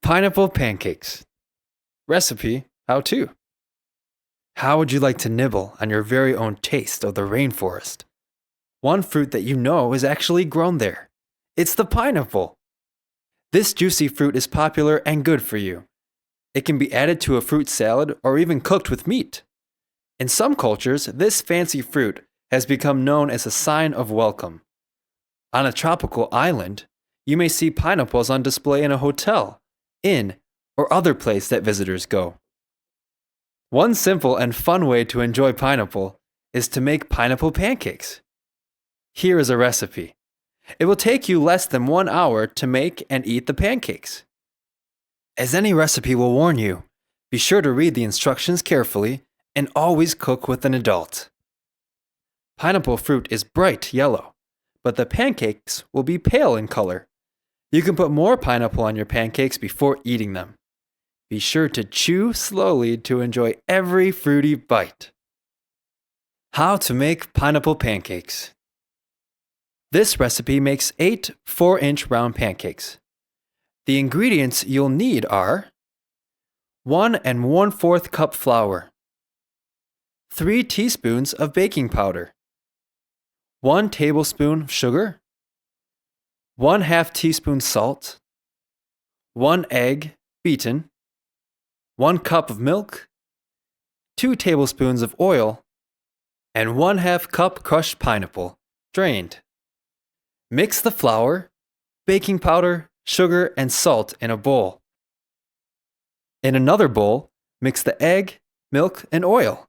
Pineapple pancakes. Recipe, how-to. How would you like to nibble on your very own taste of the rainforest? One fruit that you know is actually grown there. It's the pineapple. This juicy fruit is popular and good for you. It can be added to a fruit salad or even cooked with meat. In some cultures, this fancy fruit has become known as a sign of welcome. On a tropical island, you may see pineapples on display in a hotel, inn, or other place that visitors go. One simple and fun way to enjoy pineapple is to make pineapple pancakes. Here is a recipe. It will take you less than 1 hour to make and eat the pancakes. As any recipe will warn you, be sure to read the instructions carefully and always cook with an adult. Pineapple fruit is bright yellow, but the pancakes will be pale in color. You can put more pineapple on your pancakes before eating them. Be sure to chew slowly to enjoy every fruity bite. How to make pineapple pancakes. This recipe makes 8 4-inch round pancakes. The ingredients you'll need are 1 1/4 cup flour, 3 teaspoons of baking powder, 1 tablespoon sugar, 1/2 teaspoon salt, 1 egg beaten, 1 cup of milk, 2 tablespoons of oil, and 1/2 cup crushed pineapple, drained. Mix the flour, baking powder, sugar, and salt in a bowl. In another bowl, mix the egg, milk, and oil.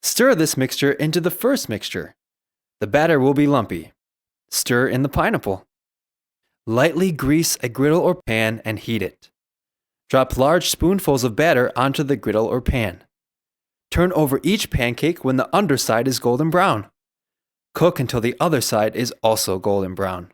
Stir this mixture into the first mixture. The batter will be lumpy. Stir in the pineapple. Lightly grease a griddle or pan and heat it. Drop large spoonfuls of batter onto the griddle or pan. Turn over each pancake when the underside is golden brown. Cook until the other side is also golden brown.